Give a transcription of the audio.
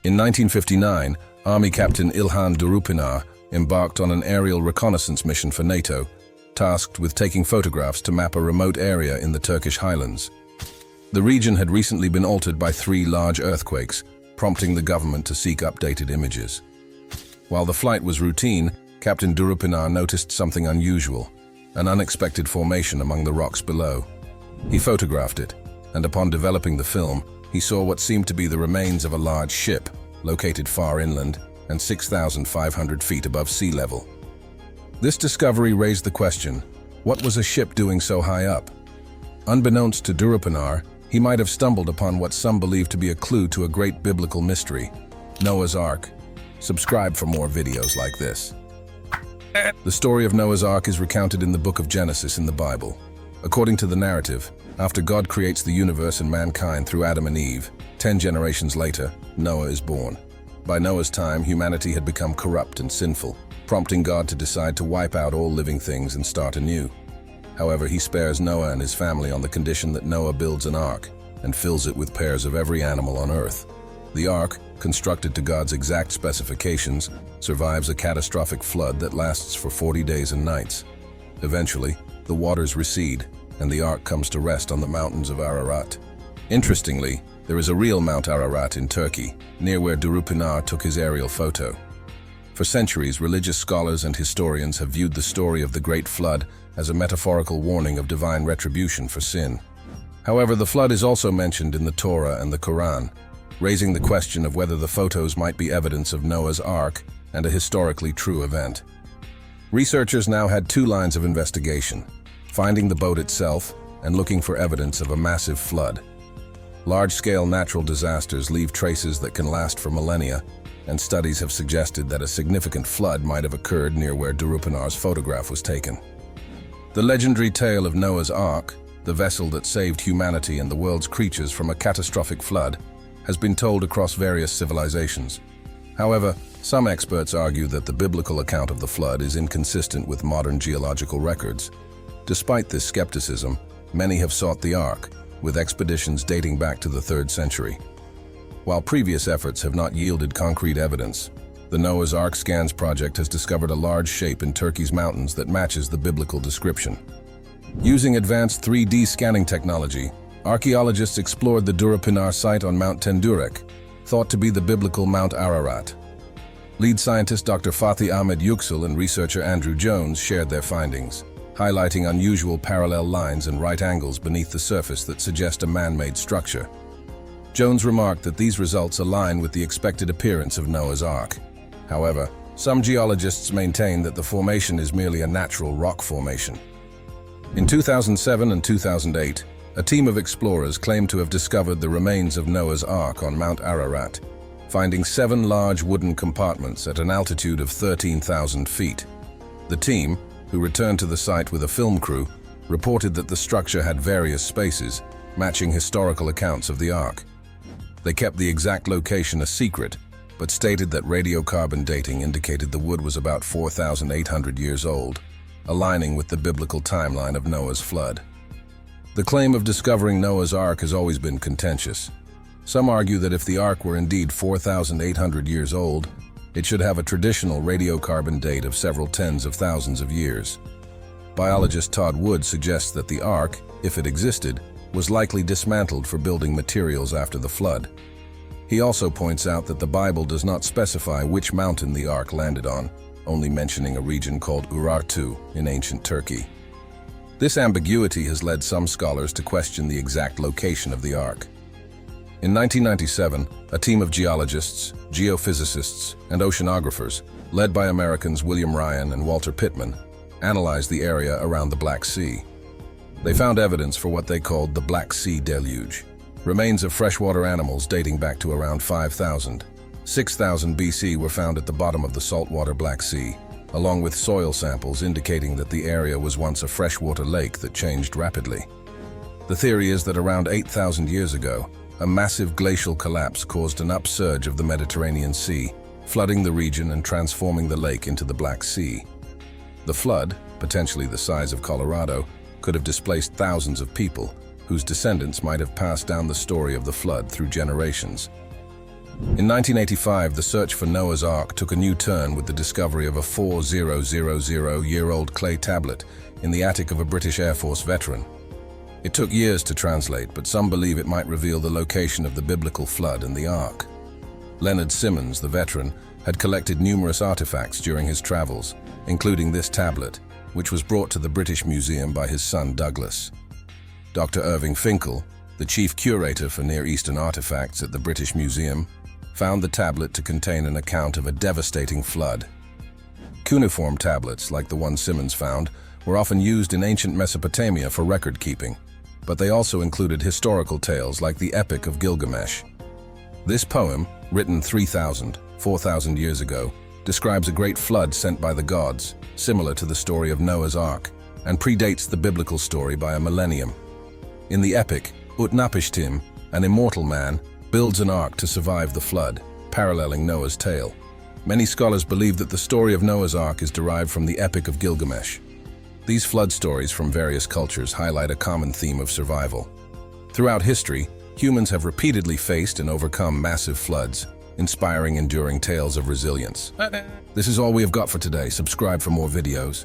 In 1959, Army Captain İlhan Durupınar embarked on an aerial reconnaissance mission for NATO, tasked with taking photographs to map a remote area in the Turkish Highlands. The region had recently been altered by 3 large earthquakes, prompting the government to seek updated images. While the flight was routine, Captain Durupınar noticed something unusual, an unexpected formation among the rocks below. He photographed it, and upon developing the film, he saw what seemed to be the remains of a large ship, located far inland and 6,500 feet above sea level. This discovery raised the question, what was a ship doing so high up? Unbeknownst to Durupınar, he might have stumbled upon what some believe to be a clue to a great biblical mystery, Noah's Ark. Subscribe for more videos like this. The story of Noah's Ark is recounted in the book of Genesis in the Bible. According to the narrative, after God creates the universe and mankind through Adam and Eve, 10 generations later, Noah is born. By Noah's time, humanity had become corrupt and sinful, prompting God to decide to wipe out all living things and start anew. However, he spares Noah and his family on the condition that Noah builds an ark and fills it with pairs of every animal on earth. The ark, constructed to God's exact specifications, survives a catastrophic flood that lasts for 40 days and nights. Eventually, the waters recede, and the ark comes to rest on the mountains of Ararat. Interestingly, there is a real Mount Ararat in Turkey, near where Durupınar took his aerial photo. For centuries, religious scholars and historians have viewed the story of the Great Flood as a metaphorical warning of divine retribution for sin. However, the flood is also mentioned in the Torah and the Quran, raising the question of whether the photos might be evidence of Noah's Ark and a historically true event. Researchers now had 2 lines of investigation: finding the boat itself and looking for evidence of a massive flood. Large-scale natural disasters leave traces that can last for millennia, and studies have suggested that a significant flood might have occurred near where Durupınar's photograph was taken. The legendary tale of Noah's Ark, the vessel that saved humanity and the world's creatures from a catastrophic flood, has been told across various civilizations. However, some experts argue that the biblical account of the flood is inconsistent with modern geological records. Despite this skepticism, many have sought the Ark, with expeditions dating back to the 3rd century. While previous efforts have not yielded concrete evidence, the Noah's Ark Scans project has discovered a large shape in Turkey's mountains that matches the biblical description. Using advanced 3D scanning technology, archaeologists explored the Durupınar site on Mount Tendürek, thought to be the biblical Mount Ararat. Lead scientist Dr. Fatih Ahmed Yüksel and researcher Andrew Jones shared their findings, highlighting unusual parallel lines and right angles beneath the surface that suggest a man-made structure. Jones remarked that these results align with the expected appearance of Noah's Ark. However, some geologists maintain that the formation is merely a natural rock formation. In 2007 and 2008, a team of explorers claimed to have discovered the remains of Noah's Ark on Mount Ararat, finding 7 large wooden compartments at an altitude of 13,000 feet. The team, who returned to the site with a film crew, reported that the structure had various spaces, matching historical accounts of the Ark. They kept the exact location a secret, but stated that radiocarbon dating indicated the wood was about 4,800 years old, aligning with the biblical timeline of Noah's flood. The claim of discovering Noah's Ark has always been contentious. Some argue that if the Ark were indeed 4,800 years old, it should have a traditional radiocarbon date of several tens of thousands of years. Biologist Todd Wood suggests that the Ark, if it existed, was likely dismantled for building materials after the flood. He also points out that the Bible does not specify which mountain the Ark landed on, only mentioning a region called Urartu in ancient Turkey. This ambiguity has led some scholars to question the exact location of the Ark. In 1997, a team of geologists, geophysicists, and oceanographers, led by Americans William Ryan and Walter Pittman, analyzed the area around the Black Sea. They found evidence for what they called the Black Sea Deluge, remains of freshwater animals dating back to around 5,000. 6,000 BC were found at the bottom of the saltwater Black Sea, along with soil samples indicating that the area was once a freshwater lake that changed rapidly. The theory is that around 8,000 years ago, a massive glacial collapse caused an upsurge of the Mediterranean Sea, flooding the region and transforming the lake into the Black Sea. The flood, potentially the size of Colorado, could have displaced thousands of people, whose descendants might have passed down the story of the flood through generations. In 1985, the search for Noah's Ark took a new turn with the discovery of a 4000-year-old clay tablet in the attic of a British Air Force veteran. It took years to translate, but some believe it might reveal the location of the biblical flood and the Ark. Leonard Simmons, the veteran, had collected numerous artifacts during his travels, including this tablet, which was brought to the British Museum by his son Douglas. Dr. Irving Finkel, the chief curator for Near Eastern artifacts at the British Museum, found the tablet to contain an account of a devastating flood. Cuneiform tablets, like the one Simmons found, were often used in ancient Mesopotamia for record-keeping, but they also included historical tales like the Epic of Gilgamesh. This poem, written 4,000 years ago, describes a great flood sent by the gods, similar to the story of Noah's Ark, and predates the biblical story by a millennium. In the epic, Utnapishtim, an immortal man, builds an ark to survive the flood, paralleling Noah's tale. Many scholars believe that the story of Noah's Ark is derived from the Epic of Gilgamesh. These flood stories from various cultures highlight a common theme of survival. Throughout history, humans have repeatedly faced and overcome massive floods, inspiring enduring tales of resilience. This is all we have got for today. Subscribe for more videos.